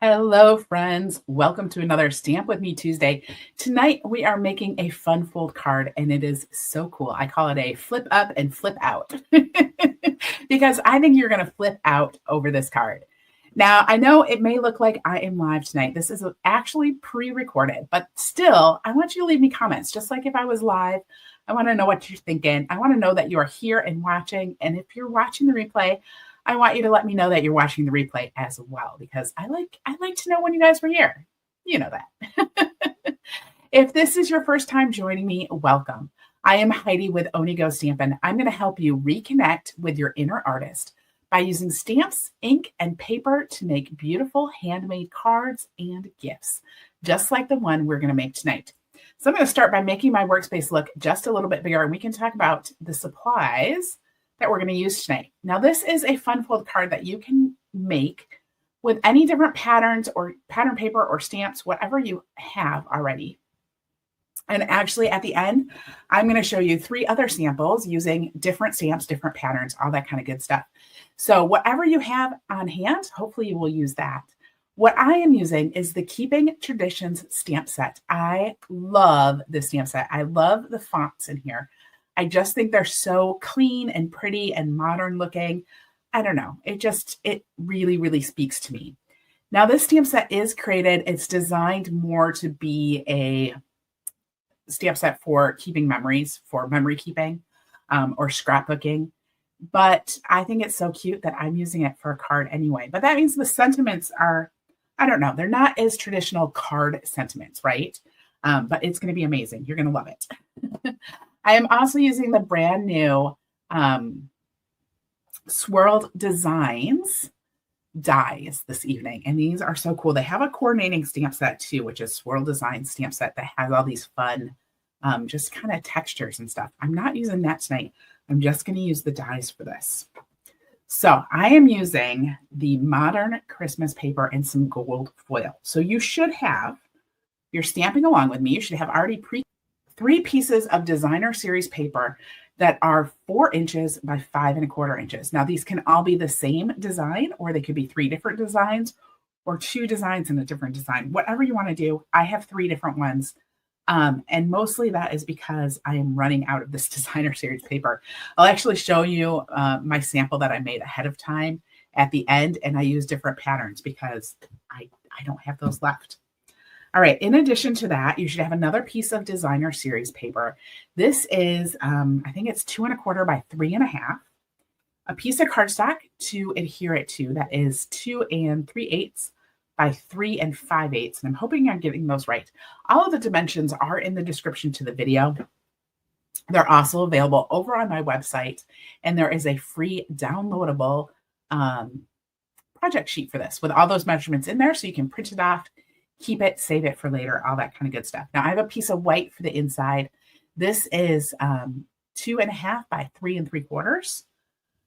Hello, friends. Welcome to another Stamp With Me Tuesday. Tonight, we are making a fun fold card, and it is so cool. I call it a flip up and flip out because I think you're going to flip out over this card. Now, I know it may look like I am live tonight. This is actually pre-recorded, but still, I want you to leave me comments. Just like if I was live, I want to know what you're thinking. I want to know that you are here and watching. And if you're watching the replay, I want you to let me know that you're watching the replay as well, because I like to know when you guys were here. You know that. If this is your first time joining me, welcome. I am Heidi with Onigo Stampin'. I'm going to help you reconnect with your inner artist by using stamps, ink, and paper to make beautiful handmade cards and gifts, just like the one we're going to make tonight. So I'm going to start by making my workspace look just a little bit bigger, and we can talk about the supplies that we're going to use tonight. Now, this is a fun fold card that you can make with any different patterns or pattern paper or stamps, whatever you have already. And actually at the end, I'm going to show you 3 other samples using different stamps, different patterns, all that kind of good stuff. So whatever you have on hand, hopefully you will use that. What I am using is the Keeping Traditions stamp set. I love this stamp set. I love the fonts in here. I just think they're so clean and pretty and modern looking. I don't know. It really, really speaks to me. Now, this stamp set is created. It's designed more to be a stamp set for keeping memories, for memory keeping or scrapbooking. But I think it's so cute that I'm using it for a card anyway. But that means the sentiments are, I don't know, they're not as traditional card sentiments, right? But it's going to be amazing. You're going to love it. I am also using the brand new Swirled Designs dies this evening. And these are so cool. They have a coordinating stamp set too, which is Swirled Design stamp set that has all these fun, just kind of textures and stuff. I'm not using that tonight. I'm just going to use the dies for this. So I am using the Modern Christmas paper and some gold foil. So you should have, you're stamping along with me, you should have already 3 pieces of designer series paper that are 4 inches by 5¼ inches. Now, these can all be the same design, or they could be 3 different designs, or 2 designs in a different design. Whatever you want to do, I have 3 different ones. And mostly that is because I am running out of this designer series paper. I'll actually show you my sample that I made ahead of time at the end, and I use different patterns because I don't have those left. All right, in addition to that, you should have another piece of designer series paper. This is, I think it's 2¼ by 3½. A piece of cardstock to adhere it to, that is 2 3/8 by 3 5/8. And I'm hoping I'm getting those right. All of the dimensions are in the description to the video. They're also available over on my website, and there is a free downloadable project sheet for this with all those measurements in there, so you can print it off, keep it, save it for later, all that kind of good stuff. Now, I have a piece of white for the inside. This is 2½ by 3 3/4.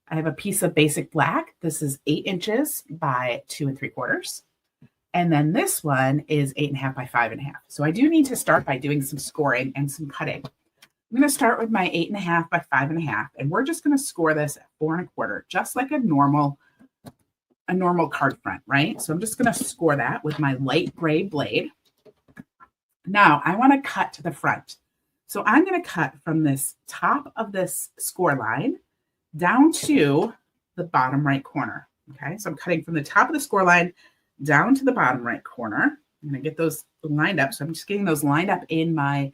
I have a piece of basic black. This is 8 inches by 2 3/4. And then this one is 8½ by 5½. So I do need to start by doing some scoring and some cutting. I'm going to start with my 8½ by 5½, and we're just going to score this at 4¼ just like a normal card front, right? So I'm just going to score that with my light gray blade. Now I want to cut to the front. So I'm going to cut from this top of this score line down to the bottom right corner. Okay, so I'm cutting from the top of the score line down to the bottom right corner. I'm going to get those lined up. So I'm just getting those lined up in my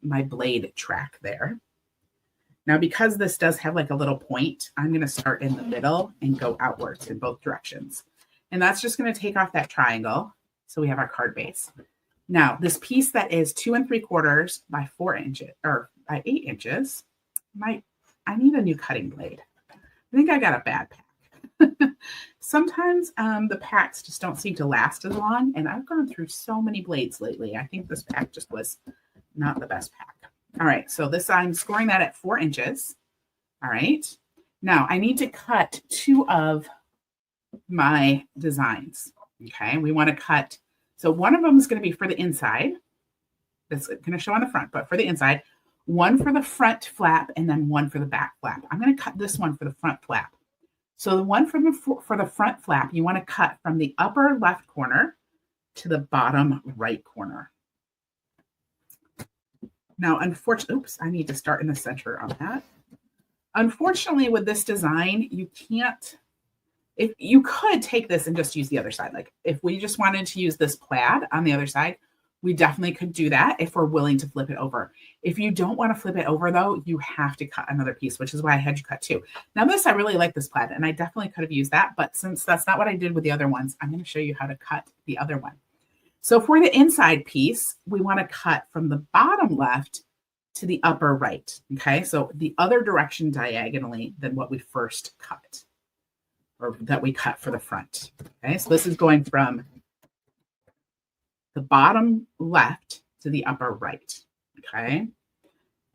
my blade track there. Now, because this does have like a little point, I'm going to start in the middle and go outwards in both directions. And that's just going to take off that triangle. So we have our card base. Now, this piece that is 2 3/4 by 4 inches or by 8 inches, I need a new cutting blade. I think I got a bad pack. Sometimes the packs just don't seem to last as long. And I've gone through so many blades lately. I think this pack just was not the best pack. All right, so this, I'm scoring that at 4 inches. All right, now I need to cut 2 of my designs. Okay, we want to cut, so one of them is going to be for the inside. That's going to show on the front, but for the inside, one for the front flap and then one for the back flap. I'm going to cut this one for the front flap. So the one for the front flap, you want to cut from the upper left corner to the bottom right corner. Now, unfortunately, oops, I need to start in the center on that. Unfortunately, with this design, you can't, if you could take this and just use the other side. Like if we just wanted to use this plaid on the other side, we definitely could do that if we're willing to flip it over. If you don't want to flip it over though, you have to cut another piece, which is why I had you cut two. Now this, I really like this plaid and I definitely could have used that, but since that's not what I did with the other ones, I'm going to show you how to cut the other one. So for the inside piece, we want to cut from the bottom left to the upper right. Okay, so the other direction diagonally than what we first cut, or that we cut for the front. Okay, so this is going from the bottom left to the upper right. Okay,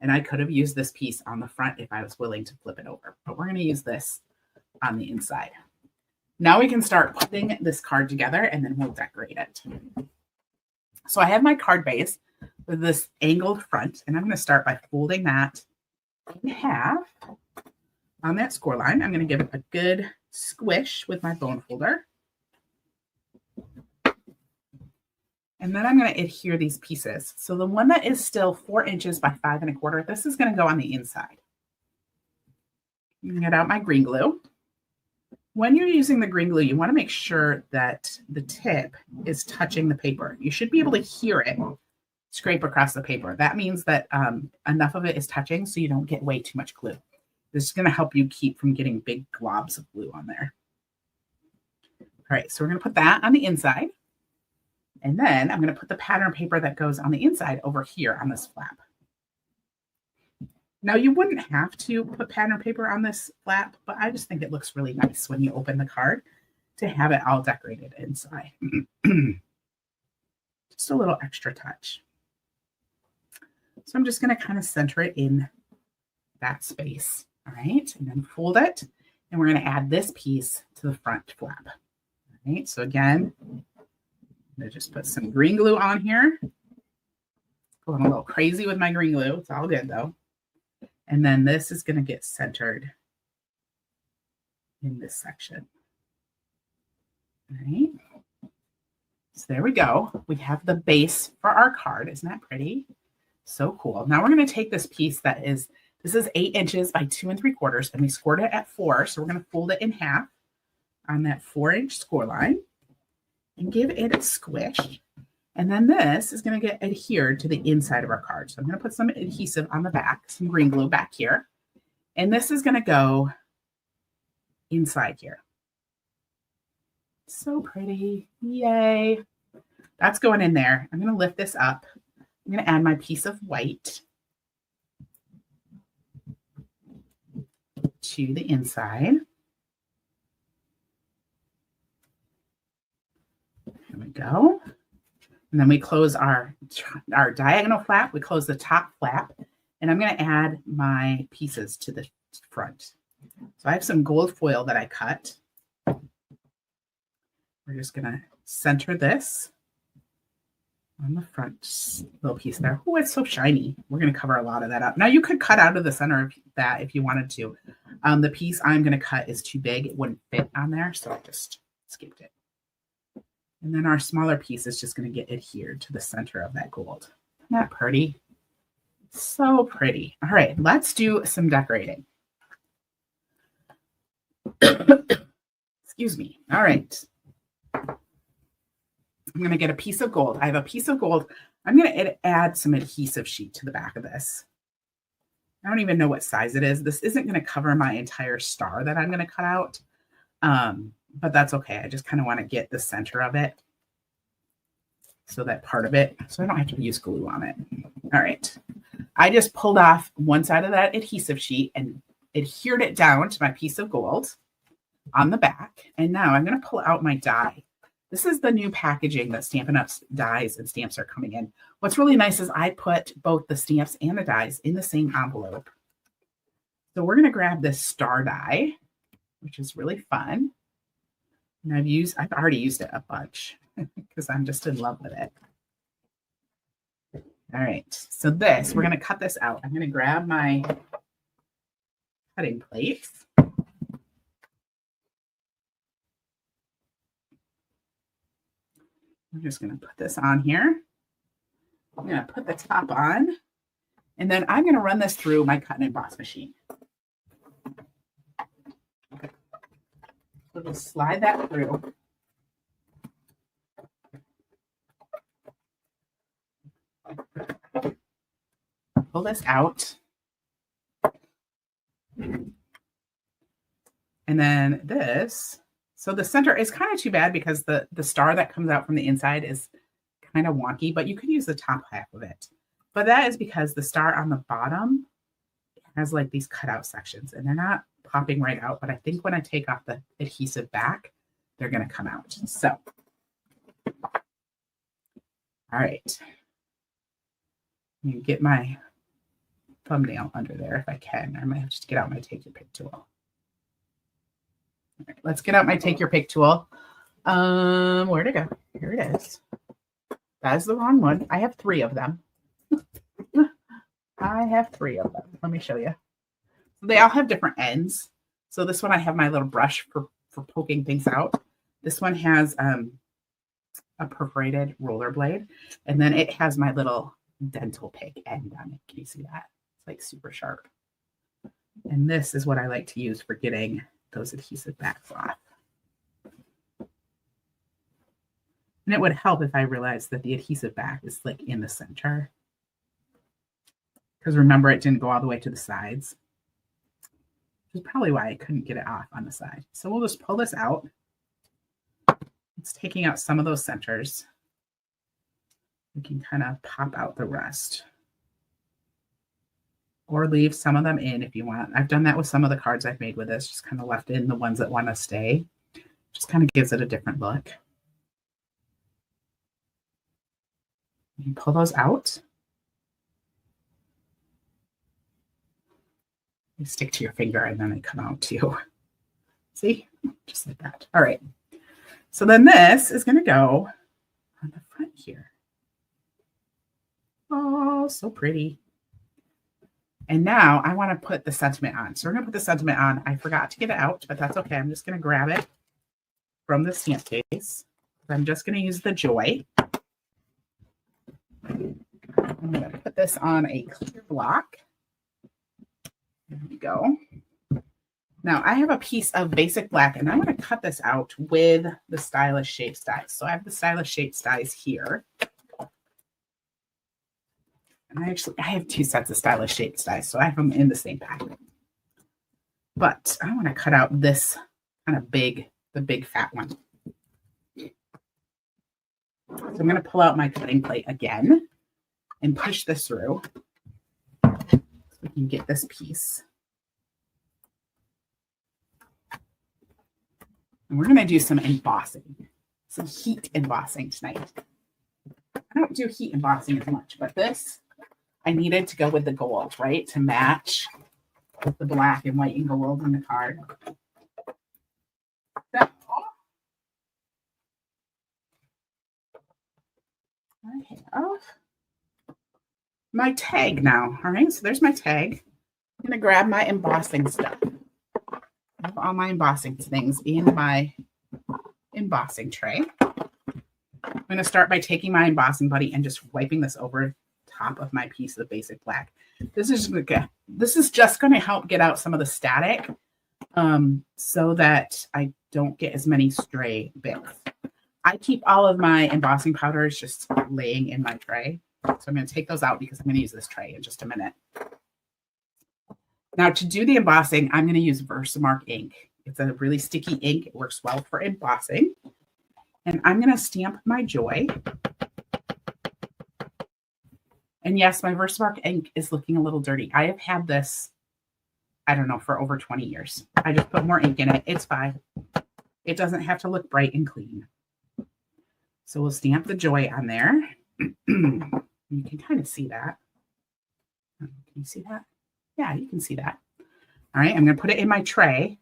and I could have used this piece on the front if I was willing to flip it over, but we're going to use this on the inside. Now we can start putting this card together and then we'll decorate it. So I have my card base with this angled front, and I'm going to start by folding that in half on that score line. I'm going to give it a good squish with my bone folder. And then I'm going to adhere these pieces. So the one that is still 4 inches by 5 1/4, this is going to go on the inside. I'm going to get out my green glue. When you're using the green glue, you want to make sure that the tip is touching the paper. You should be able to hear it scrape across the paper. That means that enough of it is touching so you don't get way too much glue. This is going to help you keep from getting big globs of glue on there. All right, so we're going to put that on the inside. And then I'm going to put the pattern paper that goes on the inside over here on this flap. Now, you wouldn't have to put pattern paper on this flap, but I just think it looks really nice when you open the card to have it all decorated inside. Just a little extra touch. So I'm just going to kind of center it in that space. All right, and then fold it. And we're going to add this piece to the front flap. All right, so again, I'm going to just put some green glue on here. Going a little crazy with my green glue. It's all good though. And then this is going to get centered in this section. All right. So there we go. We have the base for our card. Isn't that pretty? So cool. Now we're going to take this piece that is, this is 8 inches by 2 3/4, and we scored it at 4. So we're going to fold it in half on that 4-inch score line and give it a squish. And then this is going to get adhered to the inside of our card. So I'm going to put some adhesive on the back, some green glue back here. And this is going to go inside here. So pretty. Yay. That's going in there. I'm going to lift this up. I'm going to add my piece of white to the inside. There we go. And then we close our diagonal flap. We close the top flap. And I'm going to add my pieces to the front. So I have some gold foil that I cut. We're just going to center this on the front little piece there. Oh, it's so shiny. We're going to cover a lot of that up. Now you could cut out of the center of that if you wanted to. The piece I'm going to cut is too big. It wouldn't fit on there. So I just skipped it. And then our smaller piece is just going to get adhered to the center of that gold. Isn't that pretty? So pretty. All right, let's do some decorating. Excuse me. All right. I'm going to get a piece of gold. I have a piece of gold. I'm going to add some adhesive sheet to the back of this. I don't even know what size it is. This isn't going to cover my entire star that I'm going to cut out. But that's okay. I just kind of want to get the center of it. So that part of it, so I don't have to use glue on it. All right. I just pulled off one side of that adhesive sheet and adhered it down to my piece of gold on the back. And now I'm going to pull out my die. This is the new packaging that Stampin' Up dies and stamps are coming in. What's really nice is I put both the stamps and the dies in the same envelope. So we're going to grab this star die, which is really fun. And I've already used it a bunch because I'm just in love with it. All right, so we're going to cut this out. I'm going to grab my cutting plates. I'm just going to put this on here. I'm going to put the top on, and then I'm going to run this through my cut and emboss machine. So just slide that through. Pull this out. And then this, so the center is kind of too bad because the star that comes out from the inside is kind of wonky, but you could use the top half of it. But that is because the star on the bottom has like these cutout sections and they're not popping right out. But I think when I take off the adhesive back, they're going to come out. So, all right. You get my thumbnail under there if I can. I might have to get out my take your pick tool. All right, let's get out my take your pick tool. Where'd it go? Here it is. That is the wrong one. I have 3 of them. I have 3 of them. Let me show you. They all have different ends. So this one I have my little brush for poking things out. This one has a perforated roller blade, and then it has my little dental pick end on it. Can you see that? It's like super sharp. And this is what I like to use for getting those adhesive backs off. And it would help if I realized that the adhesive back is like in the center. Because remember, it didn't go all the way to the sides. Which is probably why I couldn't get it off on the side. So we'll just pull this out. It's taking out some of those centers. We can kind of pop out the rest. Or leave some of them in if you want. I've done that with some of the cards I've made with this. Just kind of left in the ones that want to stay. Just kind of gives it a different look. You pull those out. You stick to your finger and then they come out too. See? Just like that. All right. So then this is going to go on the front here. Oh, so pretty. And now I want to put the sentiment on. So we're going to put the sentiment on. I forgot to get it out, but that's okay. I'm just going to grab it from the stamp case. I'm just going to use the Joy. I'm going to put this on a clear block. There we go. Now I have a piece of basic black and I'm going to cut this out with the Stylish Shapes dies. So I have the Stylish Shapes dies here. And I have 2 sets of Stylish Shapes dies, so I have them in the same packet. But I want to cut out this kind of big, the big fat one. So I'm going to pull out my cutting plate again and push this through so we can get this piece. And we're going to do some embossing, some heat embossing tonight. I don't do heat embossing as much, but this I needed to go with the gold, right? To match with the black and white and gold in the card. So, I have my tag now. All right, so there's my tag. I'm going to grab my embossing stuff. I have all my embossing things in my embossing tray. I'm going to start by taking my embossing buddy and just wiping this over top of my piece of basic black. This is just going to help get out some of the static so that I don't get as many stray bits. I keep all of my embossing powders just laying in my tray. So I'm going to take those out because I'm going to use this tray in just a minute. Now to do the embossing, I'm going to use Versamark ink. It's a really sticky ink. It works well for embossing. And I'm going to stamp my Joy. And yes, my Versamark ink is looking a little dirty. I have had this, I don't know, for over 20 years. I just put more ink in it. It's fine. It doesn't have to look bright and clean. So we'll stamp the Joy on there. You can kind of see that. Can you see that? Yeah, you can see that. All right, I'm going to put it in my tray.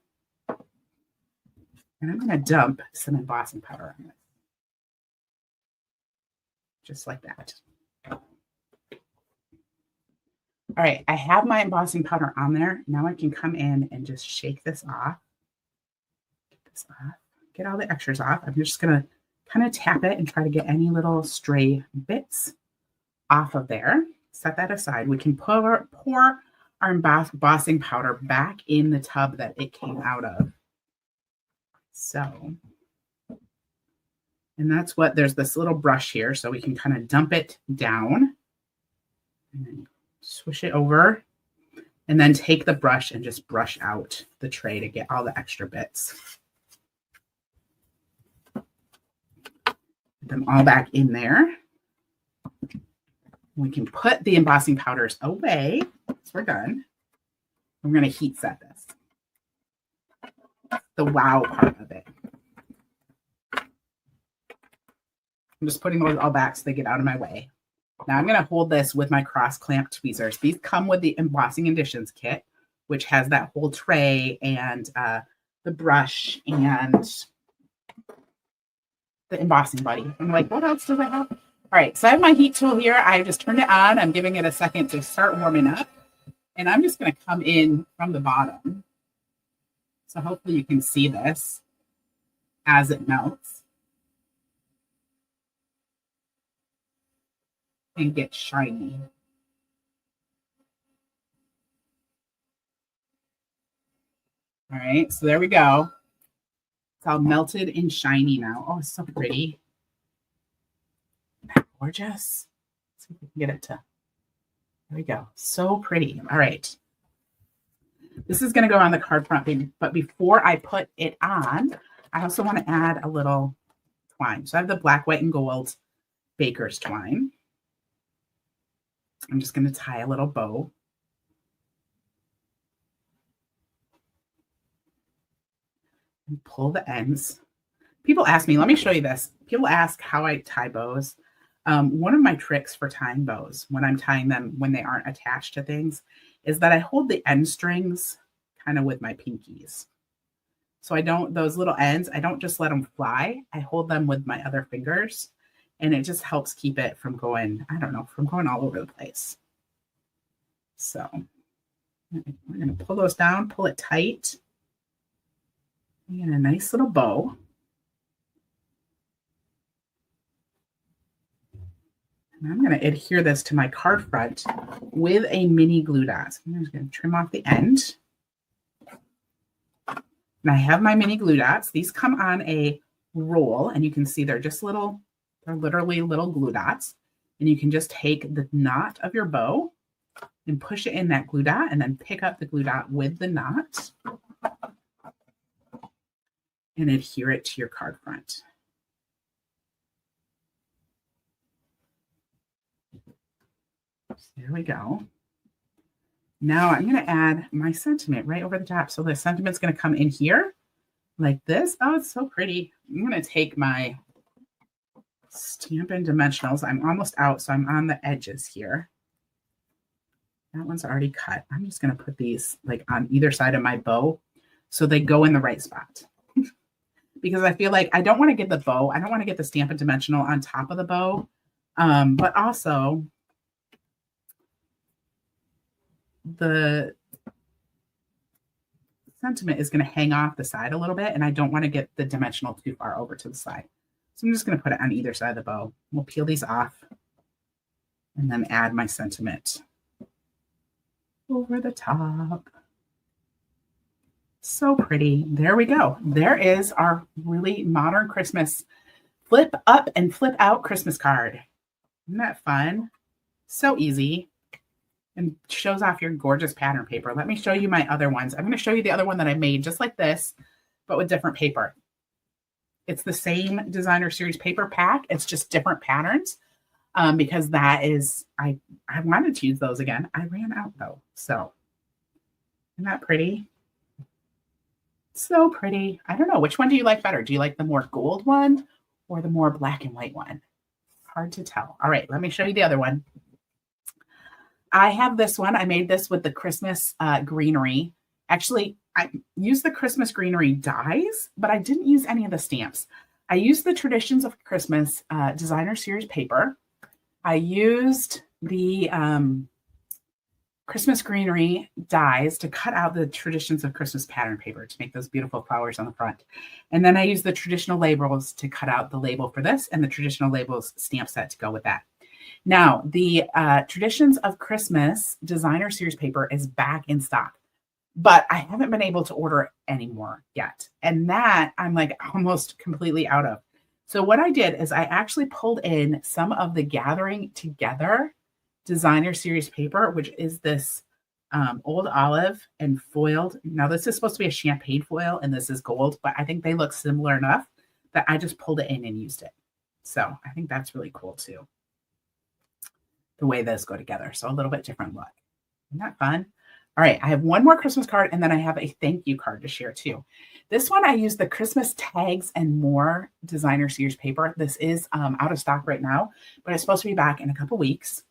And I'm going to dump some embossing powder on it. Just like that. All right, I have my embossing powder on there. Now I can come in and just shake this off. Get this off. Get all the extras off. I'm just going to kind of tap it and try to get any little stray bits off of there. Set that aside. We can pour our embossing powder back in the tub that it came out of. So, and that's what, there's this little brush here, so we can kind of dump it down and then swish it over, and then take the brush and just brush out the tray to get all the extra bits. Put them all back in there. We can put the embossing powders away. So we're done. We're going to heat set this. The wow part of it. I'm just putting those all back so they get out of my way. Now I'm going to hold this with my cross clamp tweezers. These come with the embossing additions kit, which has that whole tray and the brush and the embossing buddy. I'm like, what else does I have? All right, so I have my heat tool here. I just turned it on. I'm giving it a second to start warming up. And I'm just going to come in from the bottom. So hopefully you can see this as it melts and gets shiny. All right, so there we go. It's all melted and shiny now. Oh, it's so pretty. Isn't that gorgeous? Let's see if we can get it to, there we go. So pretty. All right. This is going to go on the card front, but before I put it on, I also want to add a little twine. So I have the black, white, and gold baker's twine. I'm just going to tie a little bow. And pull the ends. People ask me, let me show you this. People ask how I tie bows. One of my tricks for tying bows, when I'm tying them when they aren't attached to things, is that I hold the end strings kind of with my pinkies. So I don't, those little ends, I don't just let them fly. I hold them with my other fingers, and it just helps keep it from going, I don't know, from going all over the place. So we're going to pull those down, pull it tight. We get a nice little bow. And I'm going to adhere this to my card front with a mini glue dot. So I'm just going to trim off the end. And I have my mini glue dots. These come on a roll, and you can see they're just little, they're literally little glue dots. And you can just take the knot of your bow and push it in that glue dot, and then pick up the glue dot with the knot and adhere it to your card front. So there we go. Now I'm going to add my sentiment right over the top. So the sentiment's going to come in here like this. Oh, it's so pretty. I'm going to take my Stampin' Dimensionals. I'm almost out, so I'm on the edges here. That one's already cut. I'm just going to put these like on either side of my bow so they go in the right spot. Because I feel like I don't want to get the bow. I don't want to get the Stampin' Dimensional on top of the bow. But also the sentiment is going to hang off the side a little bit, and I don't want to get the dimensional too far over to the side. So I'm just going to put it on either side of the bow. We'll peel these off and then add my sentiment over the top. So pretty. There we go. There is our really modern Christmas flip up and flip out Christmas card. Isn't that fun? So easy. And shows off your gorgeous pattern paper. Let me show you my other ones. I'm going to show you the other one that I made just like this, but with different paper. It's the same designer series paper pack. It's just different patterns because that is, I wanted to use those again. I ran out though. So isn't that pretty? So pretty. I don't know. Which one do you like better? Do you like the more gold one or the more black and white one? Hard to tell. All right, let me show you the other one. I have this one. I made this with the Christmas greenery. Actually, I used the Christmas greenery dies, but I didn't use any of the stamps. I used the Traditions of Christmas designer series paper. I used the Christmas greenery dies to cut out the traditions of Christmas pattern paper to make those beautiful flowers on the front. And then I use the traditional labels to cut out the label for this and the traditional labels stamp set to go with that. Now, the Traditions of Christmas designer series paper is back in stock, but I haven't been able to order anymore yet. And that I'm like almost completely out of. So what I did is I actually pulled in some of the Gathering Together designer series paper, which is this old olive and foiled. Now this is supposed to be a champagne foil and this is gold, but I think they look similar enough that I just pulled it in and used it. So I think that's really cool too, the way those go together. So a little bit different look. Isn't that fun? All right, I have one more Christmas card and then I have a thank you card to share too. This one, I use the Christmas Tags and More designer series paper. This is out of stock right now, but it's supposed to be back in a couple weeks.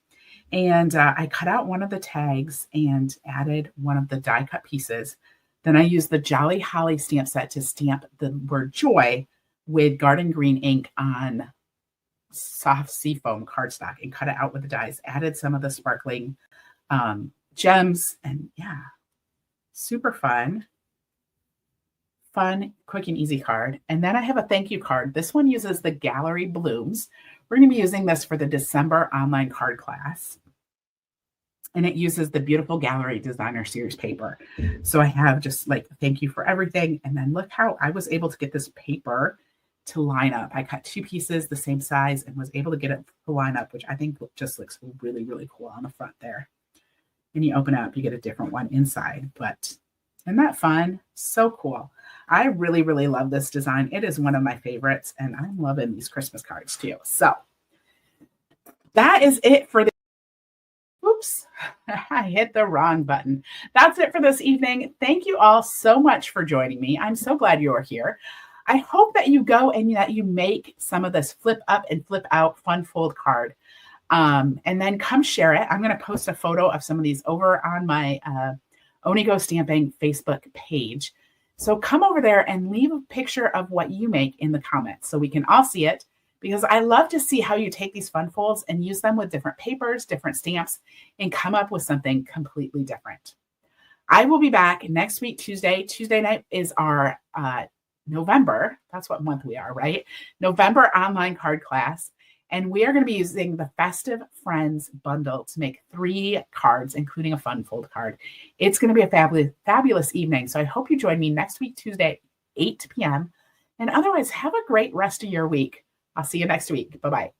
And I cut out one of the tags and added one of the die cut pieces. Then I used the Jolly Holly stamp set to stamp the word joy with garden green ink on soft seafoam cardstock and cut it out with the dies. Added some of the sparkling gems and yeah, super fun. Fun, quick and easy card. And then I have a thank you card. This one uses the Gallery Blooms. We're going to be using this for the December online card class. And it uses the beautiful Gallery Designer Series paper. So I have just like, thank you for everything. And then look how I was able to get this paper to line up. I cut 2 pieces the same size and was able to get it to line up, which I think just looks really, really cool on the front there. And you open it up, you get a different one inside. But isn't that fun? So cool. I really, really love this design. It is one of my favorites, and I'm loving these Christmas cards too. So that is it for the, oops, I hit the wrong button. That's it for this evening. Thank you all so much for joining me. I'm so glad you're here. I hope that you go and that you make some of this flip up and flip out fun fold card. And then come share it. I'm going to post a photo of some of these over on my Onigo Stamping Facebook page. So come over there and leave a picture of what you make in the comments so we can all see it, because I love to see how you take these fun folds and use them with different papers, different stamps, and come up with something completely different. I will be back next week, Tuesday. Tuesday night is our November. That's what month we are, right? November online card class. And we are going to be using the Festive Friends bundle to make 3 cards, including a fun fold card. It's going to be a fabulous, fabulous evening. So I hope you join me next week, Tuesday, 8 p.m. And otherwise, have a great rest of your week. I'll see you next week. Bye-bye.